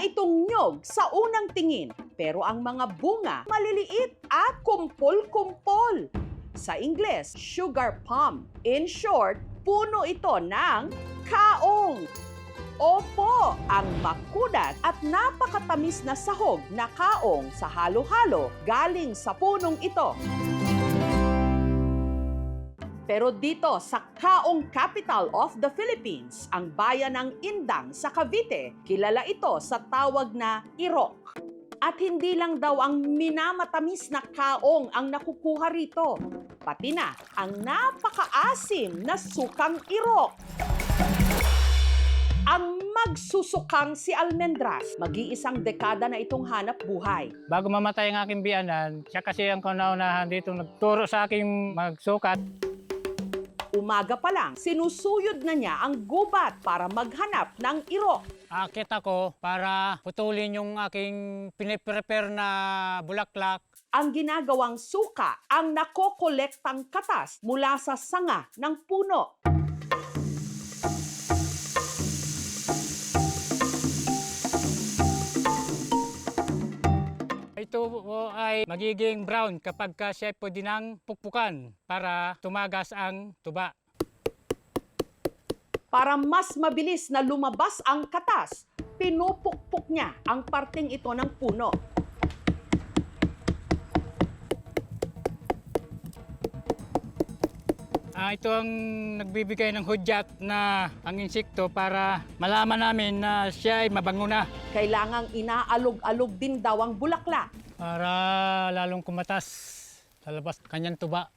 itong nyog sa unang tingin, pero ang mga bunga maliliit at kumpol-kumpol. Sa Ingles, sugar palm. In short, puno ito ng kaong. Opo, ang makunat at napakatamis na sahog na kaong sa halo-halo galing sa punong ito. Pero dito sa Kaong Capital of the Philippines, ang bayan ng Indang sa Cavite, kilala ito sa tawag na irok. At hindi lang daw ang minamatamis na kaong ang nakukuha rito, pati na ang napakaasim na sukang irok. Ang magsusukang si Almendras, mag-iisang dekada na itong hanap buhay. Bago mamatay ang aking biyanan, siya kasi ang kauna-unahan dito nagturo sa aking magsukat. Umaga pa lang, sinusuyod na niya ang gubat para maghanap ng irok. Akit ako para putulin yung aking piniprepare na bulaklak. Ang ginagawang suka ang nakokolektang katas mula sa sanga ng puno. Ito ay magiging brown kapag siya pwede nang pukpukan para tumagas ang tuba. Para mas mabilis na lumabas ang katas, pinupukpok niya ang parteng ito ng puno. Ito ang nagbibigay ng hudyat na ang insekto para malaman namin na siya ay mabango na. Kailangang inaalog-alog din daw ang bulaklak. Para lalong kumatas sa labas kanyang tuba.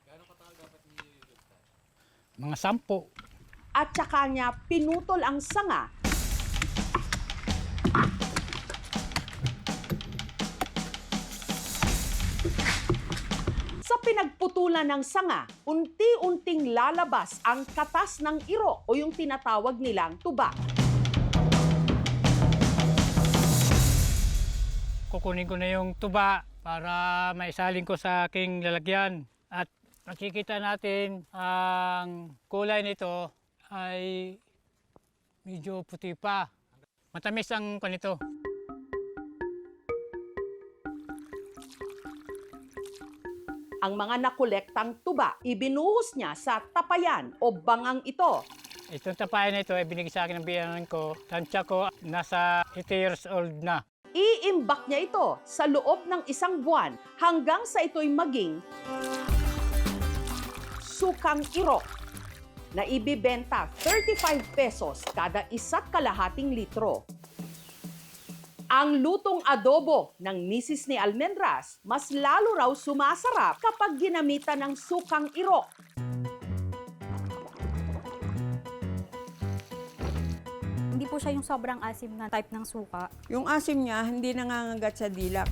Gano'ng katagal dapat nililugtad? Mga 10. At saka niya pinutol ang sanga. Sa pinagputulan ng sanga, unti-unting lalabas ang katas ng irok o yung tinatawag nilang tuba. Kukunin ko na yung tuba para maisalin ko sa aking lalagyan. At makikita natin ang kulay nito ay medyo puti pa. Matamis ang kanito. Ang mga nakolektang tuba, ibinuhos niya sa tapayan o bangang ito. Itong tapayan na ito ay binigay sa akin ng biyanan ko. Tansya ko nasa 80 years old na. Iimbak niya ito sa loob ng 1 buwan hanggang sa ito'y maging sukang irok na ibibenta 35 pesos kada 1.5 litro. Ang lutong adobo ng misis ni Almendras mas lalo raw sumasarap kapag ginamitan ng sukang irok. Hindi po siya yung sobrang asim na type ng suka. Yung asim niya, hindi nangangagat sa dilak.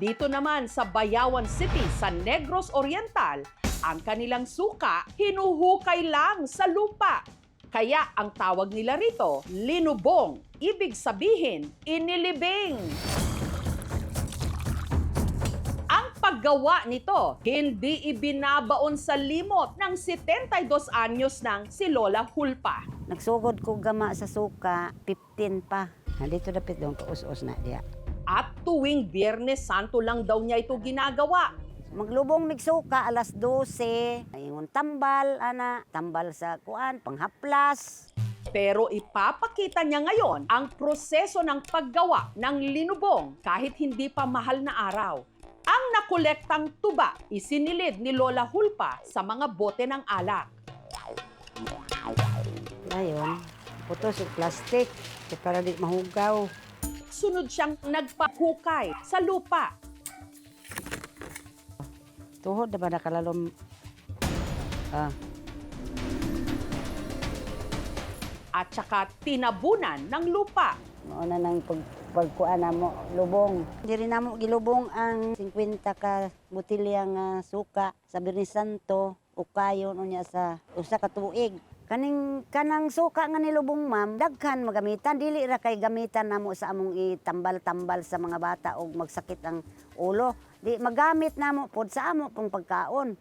Dito naman sa Bayawan City sa Negros Oriental, ang kanilang suka hinuhukay lang sa lupa. Kaya ang tawag nila rito, linubong. Ibig sabihin, inilibing. Ang paggawa nito, hindi ibinabaon sa limot ng 72 anyos ng si Lola Hulpa. Nagsugod ko gama sa suka, 15 pa. Nandito dapit doon, kaus-us na diya. At tuwing Biyernes Santo lang daw niya ito ginagawa. Maglubong mig suka, alas 12. Ayun, tambal, tambal sa kuan, panghaplas. Pero ipapakita niya ngayon ang proseso ng paggawa ng linubong kahit hindi pa mahal na araw. Ang nakolektang tuba, isinilid ni Lola Hulpa sa mga bote ng alak. Ayun, putos yung plastic, para di mahugaw. Sunod siyang nagpahukay sa lupa. Tuhod na ba nakalalom? At saka tinabunan ng lupa. Mauna nang pagkuan na mo, lubong. Diri na mo gilubong ang 50 ka botilyang suka sa Birnis Santo, ukayon unya sa usa ka tuig. Kanang suka nga nilubong ma'am, daghan magamitan. Dili ra kay gamitan namo sa among itambal-tambal sa mga bata o magsakit ang ulo. Di magamit namo pod sa amo pong pagkaon.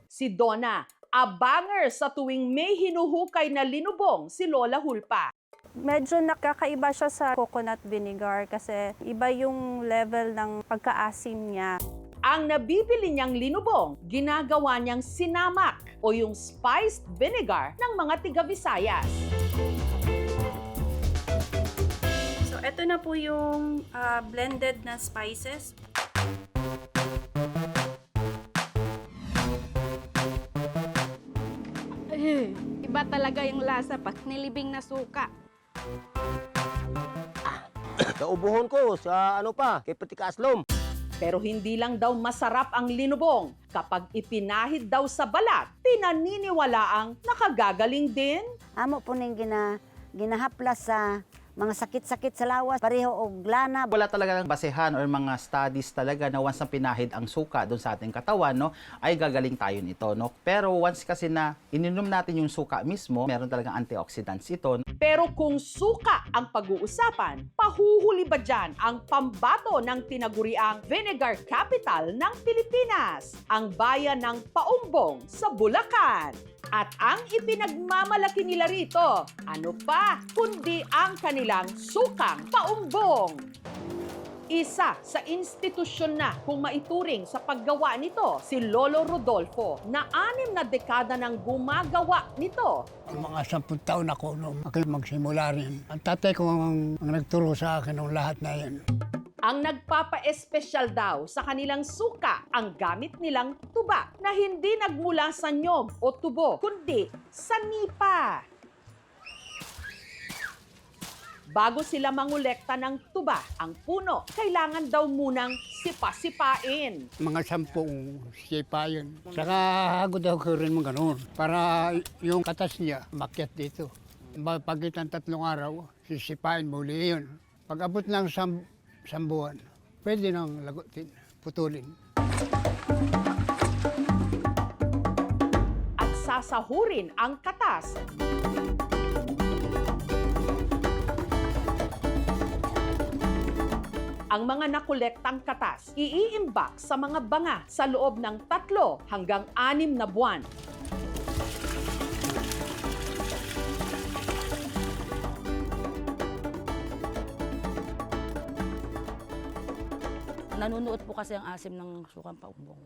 Si Donna, Abanger sa tuwing may hinuhukay na linubong si Lola Hulpa. Medyo nakakaiba siya sa coconut vinegar kasi iba yung level ng pagkaasim niya. Ang nabibili niyang linubong, ginagawa niyang sinamak o yung spiced vinegar ng mga tiga-Visayas. So ito na po yung blended na spices. Iba talaga yung lasa pag nilibing na suka. Naubuhon ko sa kay Patika Aslom. Pero hindi lang daw masarap ang linubong. Kapag ipinahid daw sa balat, pinaniniwalaang nakagagaling din. Amo po ning ginahaplas sa mga sakit-sakit sa lawas, pareho og lana. Wala talaga ng basehan or mga studies talaga na once na pinahid ang suka doon sa ating katawan, no, ay gagaling tayo nito, no. Pero once kasi na ininom natin yung suka mismo, meron talagang antioxidants ito. Pero kung suka ang pag-uusapan, pahuhuli ba dyan ang pambato ng tinaguriang vinegar capital ng Pilipinas, ang bayan ng Paumbong sa Bulacan? At ang ipinagmamalaki nila rito, ano pa kundi ang kanilang sukang paumbong. Isa sa institusyon na kung maituring sa paggawa nito si Lolo Rodolfo na 6 na dekada nang gumagawa nito. Ang mga 10 taon ako nung ako magsimula rin. Ang tatay ko ang nagturo sa akin ng lahat na yan. Ang nagpapa-espesyal daw sa kanilang suka ang gamit nilang tuba na hindi nagmula sa nyog o tubo, kundi sa nipa. Bago sila mangolekta ng tuba, ang puno, kailangan daw munang sipa-sipain. Mga 10 sipa yun. Saka hagod ako rin mga ganun para yung katas niya makyat dito. Pagitan 3 araw, sisipain muli yun. Pag abot ng 10 buwan, pwede nang lagutin, putulin. At sasahurin ang katas. Ang mga nakolektang katas, iiimbak sa mga banga sa loob ng 3 hanggang 6 na buwan. Nanunuot po kasi ang asim ng sukang paumbong.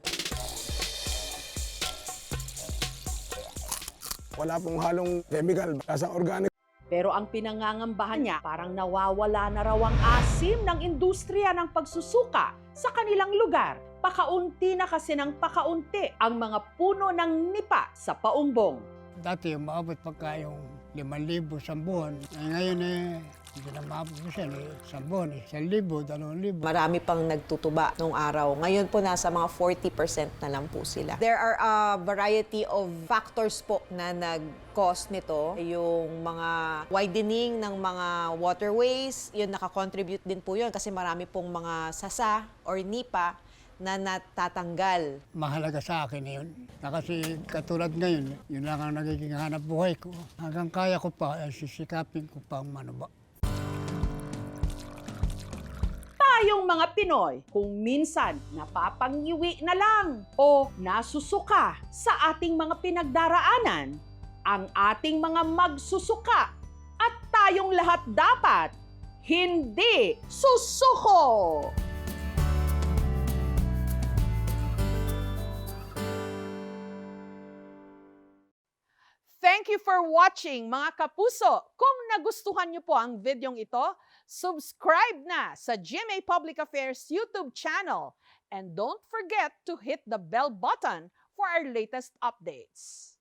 Wala pong halong chemical, lasang organic. Pero ang pinangangambahan niya, parang nawawala na raw ang asim ng industriya ng pagsusuka sa kanilang lugar. Pakaunti na kasi ng pakaunti ang mga puno ng nipa sa paumbong. Dati umaabot pagka yung 5,000 sa buwan. Ngayon hindi na maabot kasi sa buwan, 1,000, 2,000. Marami pang nagtutuba nung araw. Ngayon po nasa mga 40% na lang po sila. There are a variety of factors po na nag-cause nito. Yung mga widening ng mga waterways, yun nakakontribute din po yun kasi marami pong mga sasa or nipa na natatanggal. Mahalaga sa akin yun. Na kasi katulad ngayon, yun lang ang nagiging hanap buhay ko. Hanggang kaya ko pa, sisikapin ko pa ang manuba. Tayong mga Pinoy, kung minsan napapangiwi na lang o nasusuka sa ating mga pinagdaraanan, ang ating mga magsusuka at tayong lahat dapat hindi susuko! Thank you for watching, mga kapuso. Kung nagustuhan niyo po ang videong ito, subscribe na sa GMA Public Affairs YouTube channel. And don't forget to hit the bell button for our latest updates.